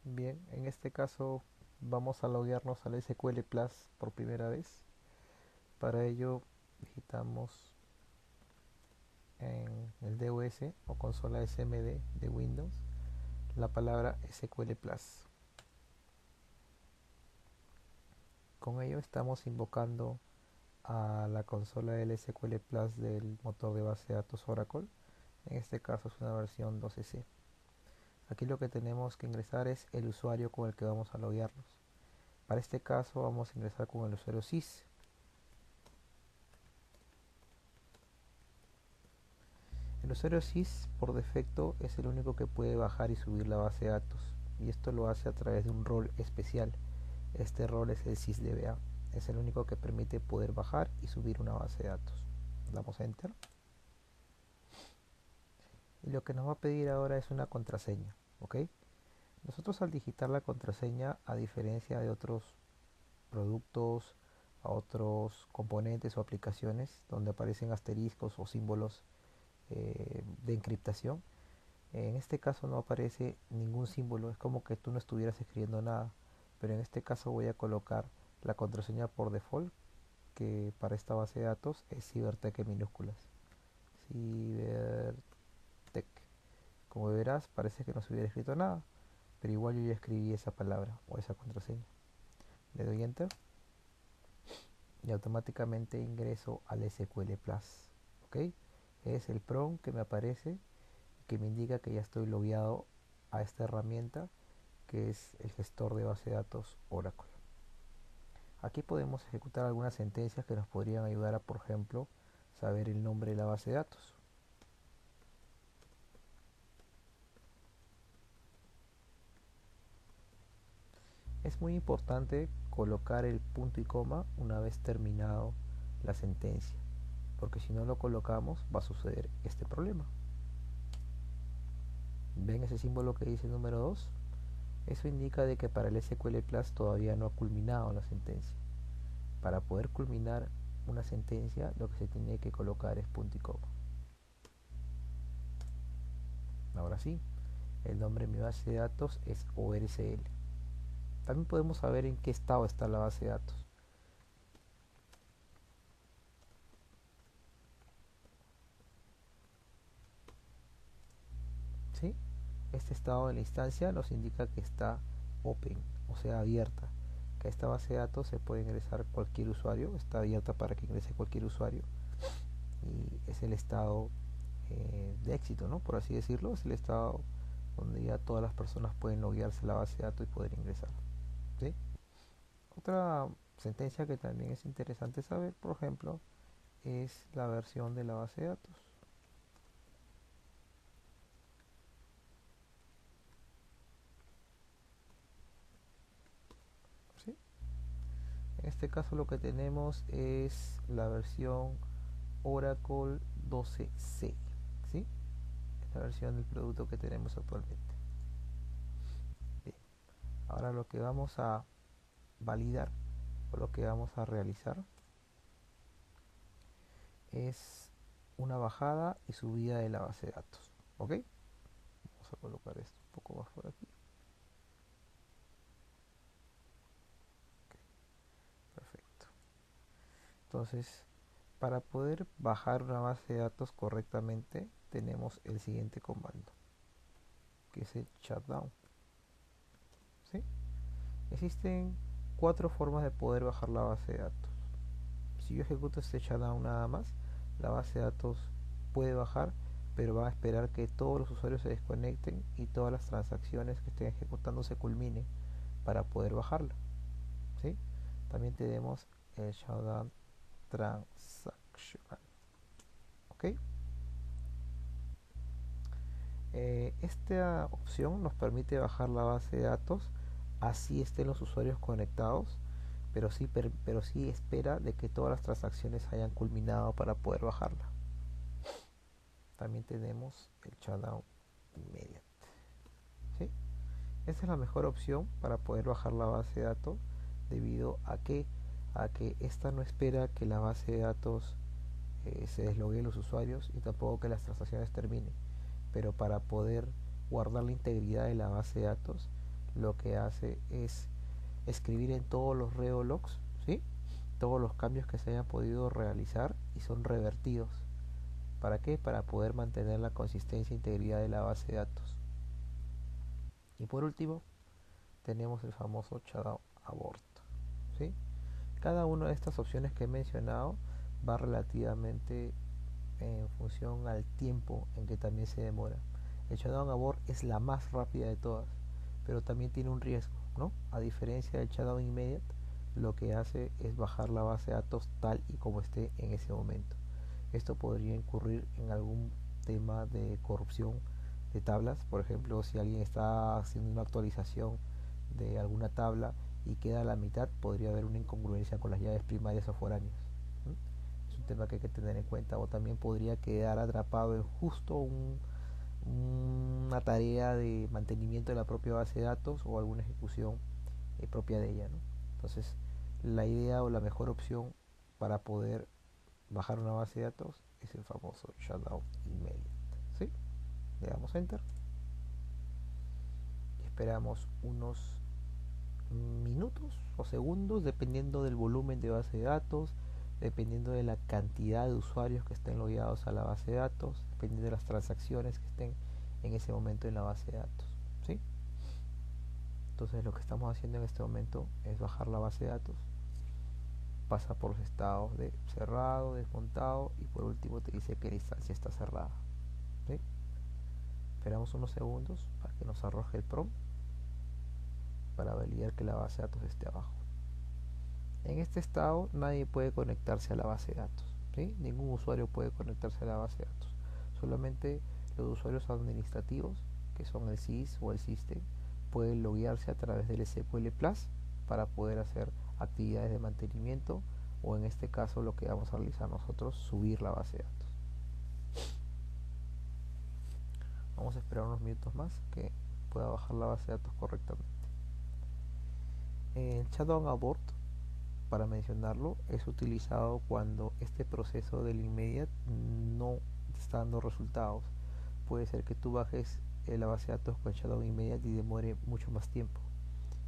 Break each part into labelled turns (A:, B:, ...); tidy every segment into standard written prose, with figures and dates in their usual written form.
A: Bien, en este caso vamos a loguearnos al SQL Plus por primera vez. Para ello digitamos en el DOS o consola SMD de Windows la palabra SQL Plus. Con ello estamos invocando a la consola del SQL Plus del motor de base de datos Oracle. En este caso es una versión 12C. Aquí lo que tenemos que ingresar es el usuario con el que vamos a loguearnos. Para este caso vamos a ingresar con el usuario sys. El usuario sys por defecto es el único que puede bajar y subir la base de datos, y esto lo hace a través de un rol especial. Este rol es el sysdba, es el único que permite poder bajar y subir una base de datos. Damos enter y lo que nos va a pedir ahora es una contraseña. ¿Ok? Nosotros al digitar la contraseña, a diferencia de otros productos, a otros componentes o aplicaciones donde aparecen asteriscos o símbolos de encriptación, en este caso no aparece ningún símbolo, es como que tú no estuvieras escribiendo nada, pero en este caso voy a colocar la contraseña por default, que para esta base de datos es Cybertech en minúsculas. Cybertech. Como verás, parece que no se hubiera escrito nada, pero igual yo ya escribí esa palabra o esa contraseña. Le doy enter y automáticamente ingreso al SQL Plus. ¿Ok? Es el prompt que me aparece, que me indica que ya estoy logueado a esta herramienta que es el gestor de base de datos Oracle. Aquí podemos ejecutar algunas sentencias que nos podrían ayudar a, por ejemplo, saber el nombre de la base de datos. Es muy importante colocar el punto y coma una vez terminado la sentencia, porque si no lo colocamos va a suceder este problema. ¿Ven ese símbolo que dice número 2? Eso indica de que para el SQL Plus todavía no ha culminado la sentencia. Para poder culminar una sentencia, lo que se tiene que colocar es punto y coma. Ahora sí, el nombre de mi base de datos es ORCL. También podemos saber en qué estado está la base de datos. ¿Sí? Este estado de la instancia nos indica que está open, o sea, abierta. Que a esta base de datos se puede ingresar cualquier usuario, está abierta para que ingrese cualquier usuario. Y es el estado de éxito, ¿no? Por así decirlo, es el estado donde ya todas las personas pueden loguearse a la base de datos y poder ingresar. ¿Sí? Otra sentencia que también es interesante saber, por ejemplo, es la versión de la base de datos. ¿Sí? En este caso lo que tenemos es la versión Oracle 12C. ¿Sí? Es la versión del producto que tenemos actualmente. Bien. Ahora lo que vamos a validar o lo que vamos a realizar es una bajada y subida de la base de datos. ¿Ok? Vamos a colocar esto un poco más por aquí. Ok, perfecto. Entonces, para poder bajar una base de datos correctamente, tenemos el siguiente comando, que es el shutdown. ¿Sí? Existen cuatro formas de poder bajar la base de datos. Si yo ejecuto este shutdown nada más, la base de datos puede bajar, pero va a esperar que todos los usuarios se desconecten y todas las transacciones que estén ejecutando se culminen para poder bajarla. ¿Sí? También tenemos el shutdown transactional. ¿Ok? Esta opción nos permite bajar la base de datos así estén los usuarios conectados, pero sí espera de que todas las transacciones hayan culminado para poder bajarla. También tenemos el shutdown immediate. ¿Sí? Esta es la mejor opción para poder bajar la base de datos debido a que esta no espera que la base de datos se deslogue los usuarios y tampoco que las transacciones terminen. Pero para poder guardar la integridad de la base de datos, lo que hace es escribir en todos los reologs, ¿sí?, todos los cambios que se hayan podido realizar y son revertidos. ¿Para qué? Para poder mantener la consistencia e integridad de la base de datos. Y por último, tenemos el famoso shutdown abort, ¿sí? Cada una de estas opciones que he mencionado va relativamente en función al tiempo en que también se demora. El shutdown abort es la más rápida de todas, pero también tiene un riesgo, ¿no? A diferencia del shutdown immediate, lo que hace es bajar la base de datos tal y como esté en ese momento. Esto podría incurrir en algún tema de corrupción de tablas. Por ejemplo, si alguien está haciendo una actualización de alguna tabla y queda a la mitad, podría haber una incongruencia con las llaves primarias o foráneas. Es un tema que hay que tener en cuenta. O también podría quedar atrapado en justo una tarea de mantenimiento de la propia base de datos o alguna ejecución propia de ella, ¿no? Entonces, la idea o la mejor opción para poder bajar una base de datos es el famoso shutdown immediate, ¿sí? Le damos enter y esperamos unos minutos o segundos dependiendo del volumen de base de datos, dependiendo de la cantidad de usuarios que estén logueados a la base de datos, dependiendo de las transacciones que estén en ese momento en la base de datos, ¿sí? Entonces lo que estamos haciendo en este momento es bajar la base de datos, pasa por los estados de cerrado, desmontado y por último te dice que la instancia está cerrada, ¿sí? Esperamos unos segundos para que nos arroje el prompt para validar que la base de datos esté abajo. En este estado nadie puede conectarse a la base de datos, ¿sí? Ningún usuario puede conectarse a la base de datos. Solamente los usuarios administrativos, que son el SIS o el SYSTEM, pueden loguearse a través del SQL Plus para poder hacer actividades de mantenimiento o en este caso lo que vamos a realizar nosotros, subir la base de datos. Vamos a esperar unos minutos más que pueda bajar la base de datos correctamente. El shutdown abort, para mencionarlo, es utilizado cuando este proceso del immediate no está dando resultados. Puede ser que tú bajes la base de datos con shutdown immediate y demore mucho más tiempo.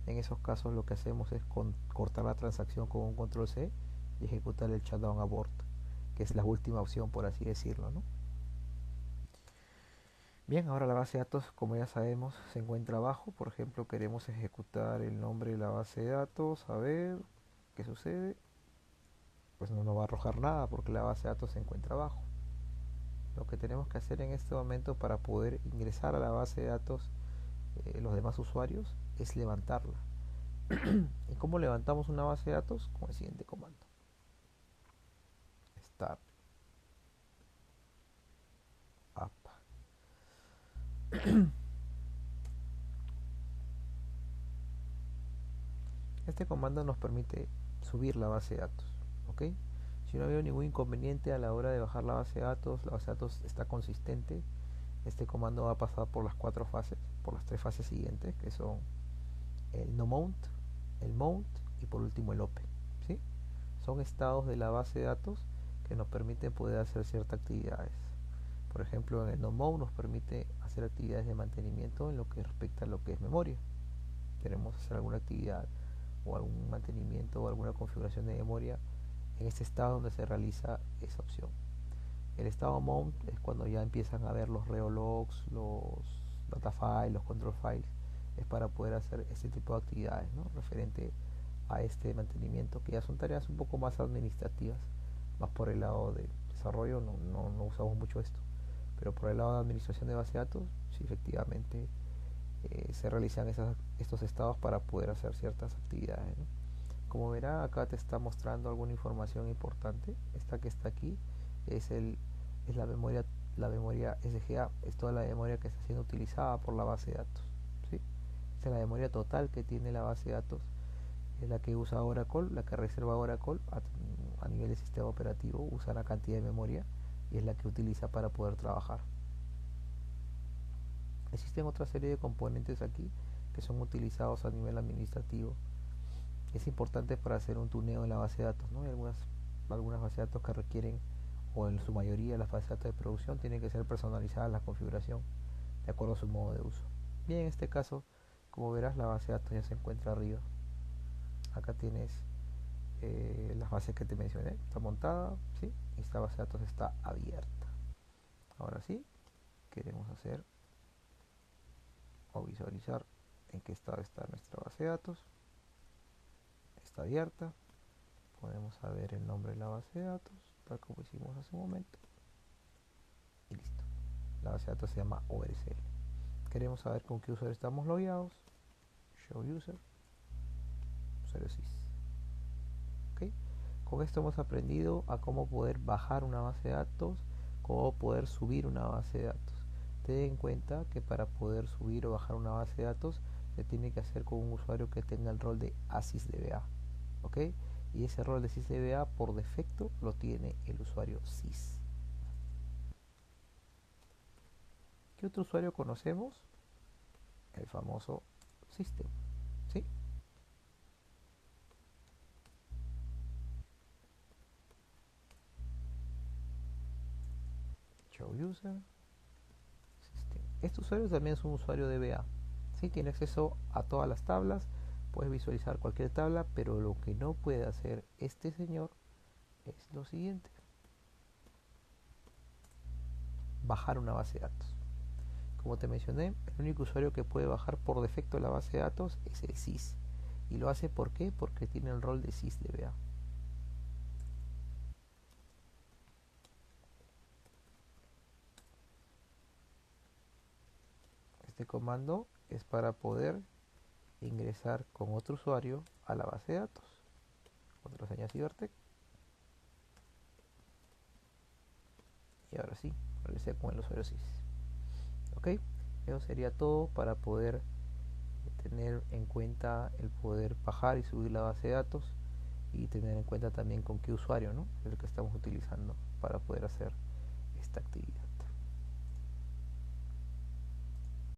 A: En esos casos lo que hacemos es cortar la transacción con un control C y ejecutar el shutdown abort, que es la última opción, por así decirlo, ¿no? Bien, ahora la base de datos, como ya sabemos, se encuentra abajo. Por ejemplo, queremos ejecutar el nombre de la base de datos. A ver qué sucede. Pues no nos va a arrojar nada porque la base de datos se encuentra abajo. Lo que tenemos que hacer en este momento para poder ingresar a la base de datos los demás usuarios es levantarla. ¿Y cómo levantamos una base de datos? Con el siguiente comando: start up. Este comando nos permite subir la base de datos, ¿ok? Si no ha habido ningún inconveniente a la hora de bajar la base de datos está consistente. Este comando va a pasar por las 4 fases, por las 3 fases siguientes, que son el no mount, el mount y por último el open, ¿sí? Son estados de la base de datos que nos permiten poder hacer ciertas actividades. Por ejemplo, en el no mount nos permite hacer actividades de mantenimiento en lo que respecta a lo que es memoria. Queremos hacer alguna actividad o algún mantenimiento o alguna configuración de memoria en este estado donde se realiza esa opción. El estado mount es cuando ya empiezan a ver los reologs, los data files, los control files. Es para poder hacer este tipo de actividades, ¿no?, referente a este mantenimiento, que ya son tareas un poco más administrativas. Más por el lado de desarrollo no usamos mucho esto, pero por el lado de administración de base de datos sí, efectivamente se realizan estos estados para poder hacer ciertas actividades, ¿no? Como verá, acá te está mostrando alguna información importante. Esta que está aquí es la memoria SGA, es toda la memoria que está siendo utilizada por la base de datos, ¿sí? Esta es la memoria total que tiene la base de datos, es la que usa Oracle, la que reserva Oracle a nivel de sistema operativo, usa la cantidad de memoria y es la que utiliza para poder trabajar. Existen otra serie de componentes aquí que son utilizados a nivel administrativo. Es importante para hacer un tuneo en la base de datos, ¿no? Hay algunas bases de datos que requieren, o en su mayoría las bases de datos de producción, tienen que ser personalizadas la configuración de acuerdo a su modo de uso. Bien, en este caso, Como verás, la base de datos ya se encuentra arriba. Acá tienes las bases que te mencioné, está montada, ¿sí? Y esta base de datos está abierta. Ahora sí, queremos hacer o visualizar en qué estado está nuestra base de datos. Está abierta. Podemos saber el nombre de la base de datos, tal como hicimos hace un momento. Y listo. La base de datos se llama ORSL. Queremos saber con qué usuario estamos logueados. Show user. Usuario sys. ¿Okay? Con esto hemos aprendido a cómo poder bajar una base de datos, cómo poder subir una base de datos. Ten en cuenta que para poder subir o bajar una base de datos se tiene que hacer con un usuario que tenga el rol de asysdba. ¿Ok? Y ese rol de sysdba por defecto lo tiene el usuario sys. ¿Qué otro usuario conocemos? El famoso system. ¿Sí? Show user. System. Este usuario también es un usuario de DBA. ¿Sí? Tiene acceso a todas las tablas. Puedes visualizar cualquier tabla, pero lo que no puede hacer este señor es lo siguiente: bajar una base de datos. Como te mencioné, el único usuario que puede bajar por defecto la base de datos es el sys. ¿Y lo hace por qué? Porque tiene el rol de sysdba. Este comando es para poder ingresar con otro usuario a la base de datos. Contraseña Cybertec. Y ahora sí, realicé con el usuario sys. Ok, eso sería todo para poder tener en cuenta el poder bajar y subir la base de datos, y tener en cuenta también con qué usuario, ¿no?, es el que estamos utilizando para poder hacer esta actividad.